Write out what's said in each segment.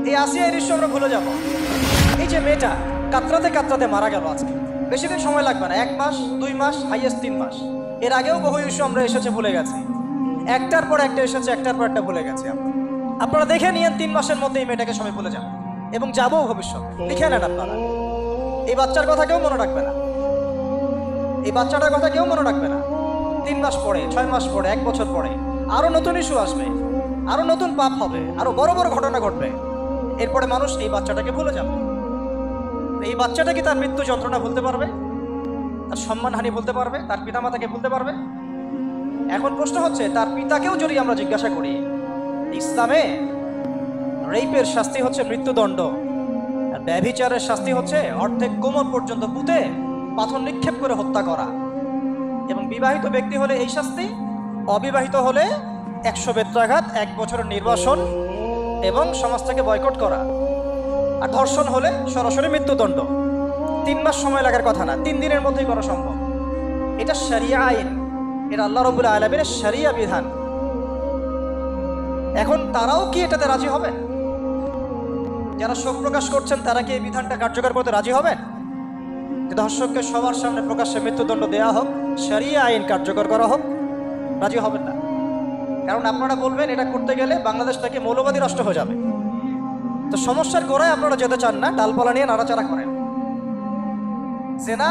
এই আসিয়া এই দৃশ্য আমরা ভুলে যাব। এই যে মেয়েটা কাতরাতে কাতরাতে মারা গেল আজকে, বেশি দিন সময় লাগবে না, 1 মাস 2 মাস হাইয়েস্ট 3 মাস। এর আগেও বহু ইস্যু আমরা এসেছে ভুলে গেছি, একটার পর একটা এসেছে, একটার পর একটা ভুলে গেছি আমরা। আপনারা দেখে নিয়েন 3 মাসের মধ্যে এই মেয়েটাকে সবাই ভুলে যান এবং যাবো ভবিষ্যতে। লিখে নেন আপনারা, এই বাচ্চার কথা কেউ মনে রাখবে না, এই বাচ্চাটার কথা কেউ মনে রাখবে না। 3 মাস পরে, 6 মাস পরে, 1 বছর পরে আরো নতুন ইস্যু আসবে, আরো নতুন পাপ হবে, আরো বড় বড় ঘটনা ঘটবে। এরপরে মানুষ এই বাচ্চাটাকে ভুলে যাবে। এই বাচ্চাটা কি তার মৃত্যু যন্ত্রণা ভুলতে পারবে? তার সম্মানহানি ভুলতে পারবে? তার পিতামাতাকে ভুলতে পারবে? এখন প্রশ্ন হচ্ছে, তার পিতাকেও যদি আমরা জিজ্ঞাসা করি, ইসলামে রেপের শাস্তি হচ্ছে মৃত্যুদণ্ড, আর ব্যভিচারের শাস্তি হচ্ছে অর্ধেক কোমর পর্যন্ত পুঁতে পাথর নিক্ষেপ করে হত্যা করা। এবং বিবাহিত ব্যক্তি হলে এই শাস্তি, অবিবাহিত হলে 100 বেত্রাঘাত, 1 বছরের নির্বাসন এবং সমাজ থেকে বয়কট করা। আর ধর্ষণ হলে সরাসরি মৃত্যুদণ্ড। 3 মাস সময় লাগার কথা না, 3 দিনের মধ্যেই করা সম্ভব। এটা শরিয়া আইন, এটা আল্লাহ রাব্বুল আলামিনের শরিয়া বিধান। এখন তারাও কি এটাতে রাজি হবেন? যারা শোক প্রকাশ করছেন তারা কি এই বিধানটা কার্যকর করতে রাজি হবেন? যে ধর্ষককে সবার সামনে প্রকাশ্যে মৃত্যুদণ্ড দেওয়া হোক, শরিয়া আইন কার্যকর করা হোক? রাজি হবেন না। কারণ আপনারা বলবেন এটা করতে গেলে বাংলাদেশ থেকে মৌলবাদী রাষ্ট্র হয়ে যাবে। তো সমস্যার গোড়ায় আপনারা যেতে চান না, ডালপালা নিয়ে নাড়াচাড়া করেন। জেনা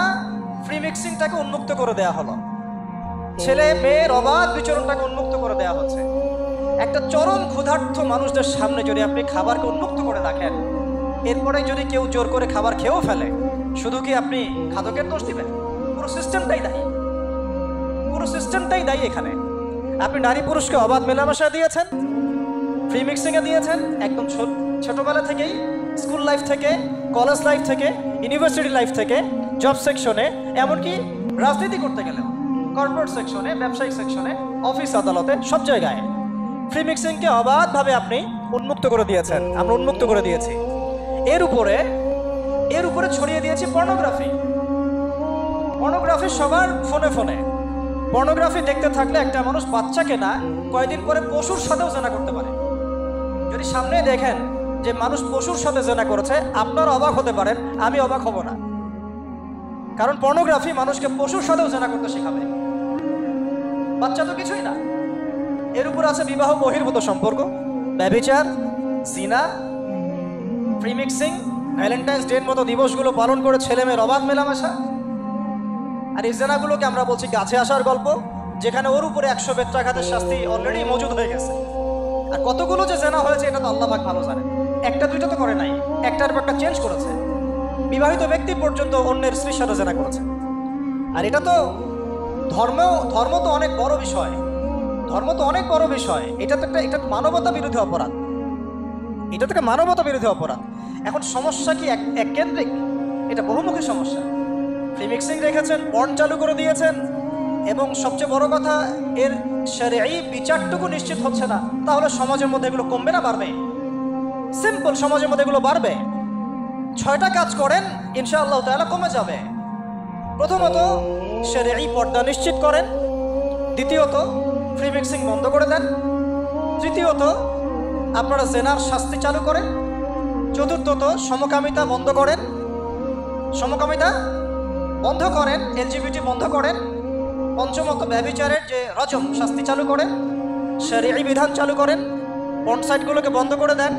ফ্রি মিক্সিংটাকে উন্মুক্ত করে দেয়া হলো, ছেলে মেয়ের অবাধ বিচরণটাকে উন্মুক্ত করে দেয়া হচ্ছে। একটা চরম ক্ষুধার্ত মানুষদের সামনে যদি আপনি খাবারকে উন্মুক্ত করে রাখেন, এরপরে যদি কেউ জোর করে খাবার খেয়েও ফেলে, শুধু কি আপনি খাদকের দোষ দিবেন? পুরো সিস্টেমটাই দায়ী, পুরো সিস্টেমটাই দায়ী এখানে। আপনি নারী পুরুষকে অবাধ মেলামেশা দিয়েছেন, ফ্রি মিক্সিংয়ে দিয়েছেন, একদম ছোটবেলা থেকেই, স্কুল লাইফ থেকে, কলেজ লাইফ থেকে, ইউনিভার্সিটি লাইফ থেকে, জব সেকশনে, এমনকি রাজনীতি করতে গেলেও কর্পোরেট সেকশনে, ব্যবসায়িক সেকশনে, অফিস আদালতে, সব জায়গায় ফ্রি মিক্সিংকে অবাধভাবে আপনি উন্মুক্ত করে দিয়েছেন, আমরা উন্মুক্ত করে দিয়েছি। এর উপরে ছড়িয়ে দিয়েছি পর্নোগ্রাফি। পর্নোগ্রাফি সবার ফোনে ফোনে। পর্নোগ্রাফি দেখতে থাকলে একটা মানুষ বাচ্চাকে না, কয়েকদিন পরে পশুর সাথেও জেনা করতে পারে। যদি সামনে দেখেন যে মানুষ পশুর সাথে জেনা করেছে, আপনারা অবাক হতে পারেন, আমি অবাক হব না। কারণ পর্নোগ্রাফি মানুষকে পশুর সাথেও জেনা করতে শেখাবে। বাচ্চা তো কিছুই না। এর উপর আছে বিবাহ বহির্ভূত সম্পর্ক, ব্যভিচার, জিনা, ফ্রি মিক্সিং, ভ্যালেন্টাইন্স ডের মতো দিবসগুলো পালন করে ছেলে মেয়ের অবাধ মেলামেশা। আর এই জেনাগুলোকে আমরা বলছি গাছে আসার গল্প, যেখানে ওর উপরে 100 বেত্রাঘাতের শাস্তি অলরেডি মজুদ হয়ে গেছে। আর কতগুলো যে জেনা হয়েছে এটা তো আল্লাহ পাক ভালো জানে। একটা দুইটা তো করে নাই, একটার পর একটা চেঞ্জ করেছে। বিবাহিত ব্যক্তি পর্যন্ত অন্যের স্ত্রীর সাথে জেনা করেছে। আর এটা তো ধর্ম তো অনেক বড় বিষয়, ধর্ম তো অনেক বড় বিষয়। এটা তো মানবতা বিরোধী অপরাধ, এটা তো একটা মানবতা বিরোধী অপরাধ। এখন সমস্যা কি এক কেন্দ্রিক? এটা বহুমুখী সমস্যা। ফ্রি মিক্সিং রেখেছেন, পর্ন চালু করে দিয়েছেন, এবং সবচেয়ে বড় কথা এর শরঈ বিচারটুকু নিশ্চিত হচ্ছে না। তাহলে সমাজের মধ্যে এগুলো কমবে না বাড়বে? সিম্পল, সমাজের মধ্যে এগুলো বাড়বে। 6টা কাজ করেন, ইনশাআল্লাহ তাআলা কমে যাবে। প্রথমত শরঈ পর্দা নিশ্চিত করেন, দ্বিতীয়ত ফ্রি মিক্সিং বন্ধ করে দেন, তৃতীয়ত আপনারা জেনার শাস্তি চালু করেন, চতুর্থত সমকামিতা বন্ধ করেন, এলজিবিটি বন্ধ করেন, পঞ্চমত ব্যভিচারের যে রজম শাস্তি চালু করেন, শরঈ বিধান চালু করেন, পর্ন সাইটগুলোকে বন্ধ করে দেন,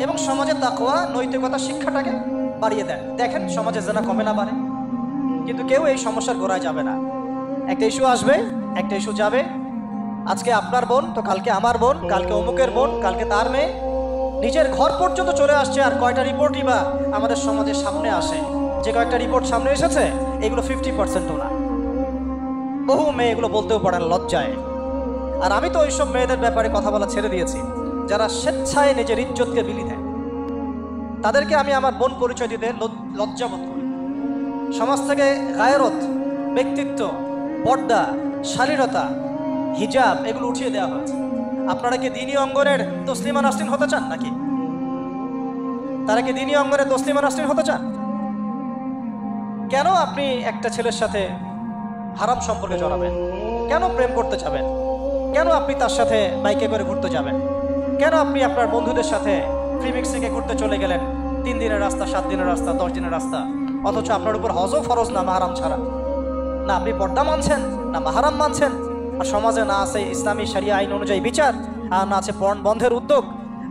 এবং সমাজের তাকওয়া নৈতিকতা শিক্ষাটাকে বাড়িয়ে দেন। দেখেন সমাজে জেনা কমে না বাড়ে। কিন্তু কেউ এই সমস্যার গোড়ায় যাবে না। একটা ইস্যু আসবে, একটা ইস্যু যাবে। আজকে আপনার বোন তো কালকে আমার বোন, কালকে অমুকের বোন, কালকে তার মেয়ে, নিজের ঘর পর্যন্ত চলে আসছে। আর কয়টা রিপোর্টই বা আমাদের সমাজের সামনে আসে? যে কয়েকটা রিপোর্ট সামনে এসেছে এগুলো 50%ও না। বহু মেয়ে এগুলো বলতেও পারে না লজ্জায়। আর আমি তো ওইসব মেয়েদের ব্যাপারে কথা বলা ছেড়ে দিয়েছি যারা স্বেচ্ছায় নিজের ইজ্জতকে বিলি দেয়। তাদেরকে আমি আমার বোন পরিচয় দিতে লজ্জাবোধ করি। সমাজ থেকে গায়রত, ব্যক্তিত্ব, পর্দা, শালীনতা, হিজাব এগুলো উঠিয়ে দেওয়া হয়েছে। আপনারা কি দ্বীনি অঙ্গনের তসলিমা নাসরিন হতে চান নাকি? তারা কি দ্বীনি অঙ্গনের তসলিমা নাসরিন হতে চান? কেন আপনি একটা ছেলের সাথে হারাম সম্পর্কে জড়াবেন? কেন প্রেম করতে যাবেন? কেন আপনি তার সাথে বাইকে করে ঘুরতে যাবেন? কেন আপনি আপনার বন্ধুদের সাথে প্রিমিক্সিংয়ে ঘুরতে চলে গেলেন, 3 দিনের রাস্তা, 7 দিনের রাস্তা, 10 দিনের রাস্তা, অথচ আপনার উপর হজও ফরজ না মাহারাম ছাড়া। না আপনি পর্দা মানছেন, না মাহারাম মানছেন, আর সমাজে না আছে ইসলামী শরিয়া আইন অনুযায়ী বিচার, আর না আছে পর্ন বন্ধের উদ্যোগ,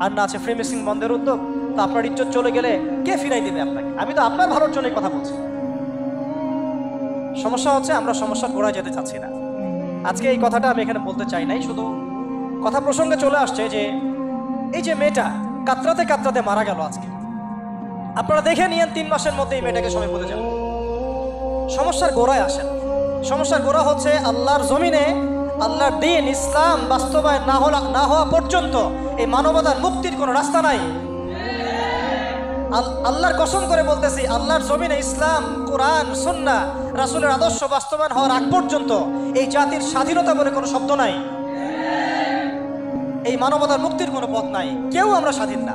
আর না আছে ফ্রি মিক্সিং বন্ধের উদ্যোগ। তো আপনার ইজ্জত চলে গেলে কে ফিরাই দিবে আপনাকে? আমি তো আপনার ভালোর জন্যই কথা বলছি। সমস্যা হচ্ছে আমরা সমস্যার গোড়ায় যেতে চাচ্ছি না। আজকে এই কথাটা আমি এখানে বলতে চাই নাই, শুধু কথা প্রসঙ্গে চলে আসছে যে এই যে মেয়েটা কাতরাতে কাতরাতে মারা গেল আজকে, আপনারা দেখে নিয়েন 3 মাসের মধ্যে এই মেয়েটাকে সবাই বলে যাবে। সমস্যার গোড়ায় আসেন। সমস্যার গোড়া হচ্ছে আল্লাহর জমিনে আল্লাহর দ্বীন ইসলাম বাস্তবায়ন না হওয়া পর্যন্ত এই মানবতার মুক্তির কোনো রাস্তা নাই। আল্লাহর কসম করে বলতেছি, আল্লাহর জমিনে ইসলাম, কোরআন, সুন্নাহ, রাসূলের আদর্শ বাস্তবায়ন হওয়ার আগ পর্যন্ত এই জাতির স্বাধীনতা বলে কোনো শব্দ নাই, এই মানবতার মুক্তির কোনো পথ নাই। কেউ আমরা স্বাধীন না,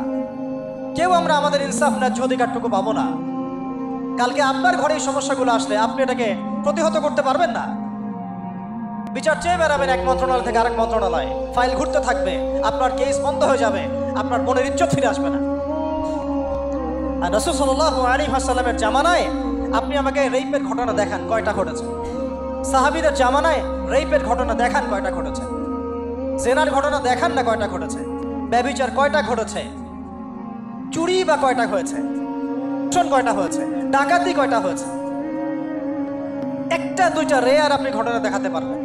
কেউ আমরা আমাদের ইনসাফ ন্যায্য অধিকারটুকু পাবো না। কালকে আপনার ঘরে এই সমস্যাগুলো আসলে আপনি এটাকে প্রতিহত করতে পারবেন না। বিচার চেয়ে বেড়াবেন এক মন্ত্রণালয় থেকে আরেক মন্ত্রণালয়, ফাইল ঘুরতে থাকবে, আপনার কেস বন্ধ হয়ে যাবে, আপনার বোনের ইজ্জত ফিরে আসবে না। আর রাসূল সাল্লাল্লাহু আলাইহি ওয়াসাল্লামের জামানায় আপনি আমাকে রেপের ঘটনা দেখান কয়টা ঘটেছে? সাহাবীদের জামানায় রেপের ঘটনা দেখান কয়টা ঘটেছে? জেনার ঘটনা দেখান না কয়টা ঘটেছে? ব্যভিচার কয়টা ঘটেছে? চুরি বা কয়টা হয়েছে? কয়টা হয়েছে? ডাকাতি কয়টা হয়েছে? একটা দুইটা রেয়ার আপনি ঘটনা দেখাতে পারবেন।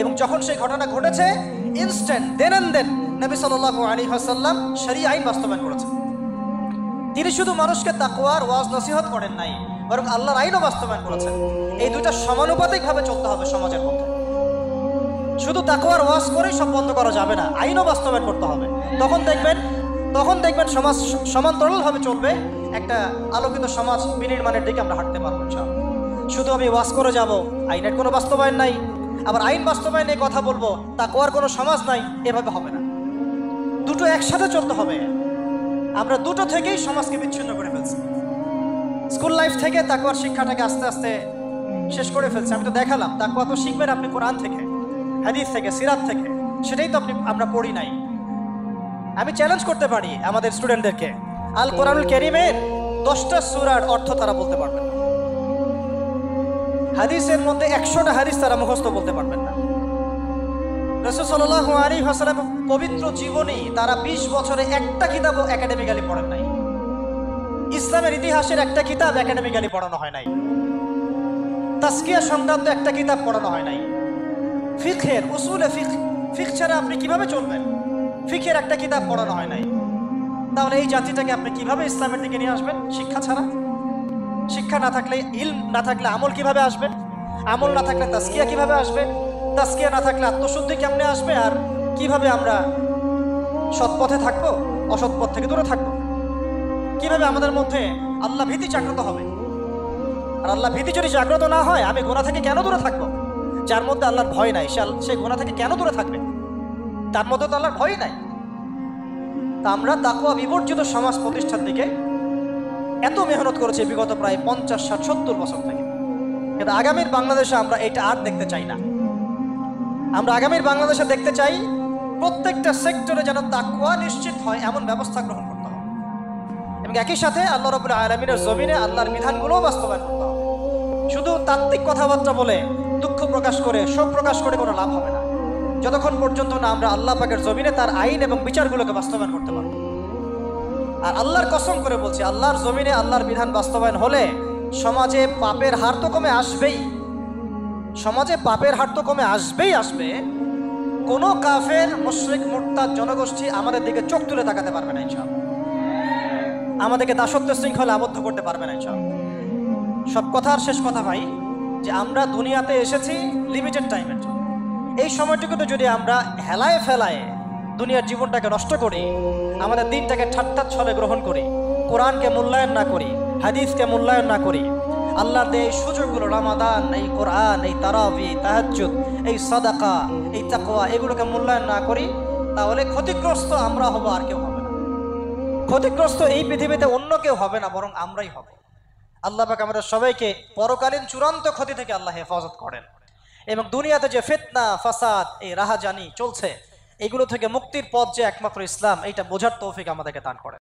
এবং যখন সেই ঘটনা ঘটেছে ইনস্ট্যান্ট দেন এন্ড দেন নবী সাল্লাল্লাহু আলাইহি ওয়াসাল্লাম শরীয়ত আইন বাস্তবায়ন করেছেন। তিনি শুধু মানুষকে তাকওয়ার ওয়াজ নসিহত করেন নাই, বরং আল্লাহর আইনও বাস্তবায়ন করেছেন। এই দুইটা সমানুপাতিকভাবে চলতে হবে সমাজের মধ্যে। শুধু তাকওয়ার ওয়াজ করেই সব বন্ধ করা যাবে না, আইনও বাস্তবায়ন করতে হবে। তখন দেখবেন সমাজ সমান্তরালভাবে চলবে, একটা আলোকিত সমাজ বিনির্মাণের দিকে আমরা হাঁটতে পারবো ইনশাআল্লাহ। শুধু আমি ওয়াজ করে যাব, আইনের কোনো বাস্তবায়ন নাই, আবার আইন বাস্তবায়নে কথা বলবো, তাকওয়ার কোনো সমাজ নাই, এভাবে হবে না। দুটো একসাথে চলতে হবে। আমরা দুটো থেকেই সমাজকে বিচ্ছিন্ন করে ফেলছি। স্কুল লাইফ থেকে তাকওয়ার শিক্ষাটাকে আস্তে আস্তে শেষ করে ফেলছি। আমি তো দেখালাম তাকওয়া তো শিখবেন আপনি কোরআন থেকে, হাদিস থেকে, সিরাত থেকে, সেটাই তো আমরা পড়ি নাই। আমি চ্যালেঞ্জ করতে পারি আমাদের স্টুডেন্টদেরকে, আল কোরআনুল কারীমের 10টা সূরার অর্থ তারা বলতে পারবেন না, হাদিসের মধ্যে 100টা হাদিস তারা মুখস্থ বলতে পারবেন না। রাসূল সাল্লাল্লাহু আলাইহি ওয়াসাল্লামের পবিত্র জীবনী তারা 20 বছরে একটা কিতাবও একাডেমিক্যালি পড়েন নাই। ইসলামের ইতিহাসের একটা কিতাব একাডেমিক্যালি পড়ানো হয় নাই। তাসকিয়া সংক্রান্ত একটা কিতাব পড়ানো হয় নাই। ফিকহের উসুলে ফিকহ ছাড়া আপনি কিভাবে চলবেন? ফিকহের একটা কিতাব পড়ানো হয় নাই। তাহলে এই জাতিটাকে আপনি কিভাবে ইসলামের দিকে নিয়ে আসবেন? শিক্ষা ছাড়া। শিক্ষা না থাকলে, ইলম না থাকলে আমল কিভাবে আসবে? আমল না থাকলে তাসকিয়া কিভাবে আসবে? তাসকিয়া না থাকলে আত্মশুদ্ধি কেমনে আসবে? আর কিভাবে আমরা সৎ পথে থাকবো, অসৎ পথ থেকে দূরে থাকবো? কিভাবে আমাদের মধ্যে আল্লাহ ভীতি জাগ্রত হবে? আর আল্লাহ ভীতি যদি জাগ্রত না হয়, আমি গুনাহ থেকে কেন দূরে থাকবো? যার মধ্যে আল্লাহর ভয় নাই সে গুনাহ থেকে কেন দূরে থাকবে? তার মধ্যে তো আল্লাহর ভয় নাই। তা আমরা তাকওয়া বিবর্জিত সমাজ প্রতিষ্ঠার দিকে এত মেহনত করেছি বিগত প্রায় 50, 60, 70 বছর থেকে। কিন্তু আগামীর বাংলাদেশে আমরা এটা আর দেখতে চাই না। আমরা আগামীর বাংলাদেশে দেখতে চাই প্রত্যেকটা সেক্টরে যেন তাকওয়া নিশ্চিত হয় এমন ব্যবস্থা গ্রহণ করতে হবে, এবং একই সাথে আল্লাহ রাব্বুল আলামিনের জমিনে আল্লাহর বিধানগুলোও বাস্তবায়ন করতে হবে। শুধু তাত্ত্বিক কথাবার্তা বলে, দুঃখ প্রকাশ করে, শোক প্রকাশ করে কোনো লাভ হবে না, যতক্ষণ পর্যন্ত না আমরা আল্লাহ পাকের জমিনে তার আইন এবং বিচারগুলোকে বাস্তবায়ন করতে পারবো। আর আল্লাহর কসম করে বলছি, আল্লাহর জমিনে আল্লাহর বিধান বাস্তবায়ন হলে সমাজে পাপের হার তো কমে আসবেই। সমাজে পাপের হার তো কমে আসবে। কোনো কাফের, মুশরিক, মুরতাদ জনগোষ্ঠী আমাদের দিকে চোখ তুলে তাকাতে পারবে না ইনশাআল্লাহ। আমাদেরকে দাসত্ব শৃঙ্খলা আবদ্ধ করতে পারবে না ইনশাআল্লাহ। সব কথার শেষ কথা ভাই, যে আমরা দুনিয়াতে এসেছি লিমিটেড টাইমের জন্য। এই সময়টুকুতে যদি আমরা হেলায় ফেলায় দুনিয়ার জীবনটাকে নষ্ট করি, আমাদের দিনটাকে ঠাট্টা ছলে গ্রহণ করি, কোরআনকে মূল্যায়ন না করি, হাদিসকে মূল্যায়ন না করি, আল্লাহর দেয় এই সুযোগগুলো, রমাদান, এই কোরআন, এই তারাবি, তাহাজ্জুদ, এই সাদাকা, এই তাকওয়া, এগুলোকে মূল্যায়ন না করি, তাহলে ক্ষতিগ্রস্ত আমরা হব, আর কেউ হবে না। ক্ষতিগ্রস্ত এই পৃথিবীতে অন্য কেউ হবে না, বরং আমরাই হব। আল্লাহ পাক আমাদের সবাইকে পরকালীন চূড়ান্ত ক্ষতি থেকে আল্লাহ হেফাজত করেন, এবং দুনিয়াতে যে ফিতনা, ফাসাদ, এই রাহাজানি চলছে, এগুলো থেকে মুক্তির পথ যে একমাত্র ইসলাম, এইটা বোঝার তৌফিক আমাদেরকে দান করেন।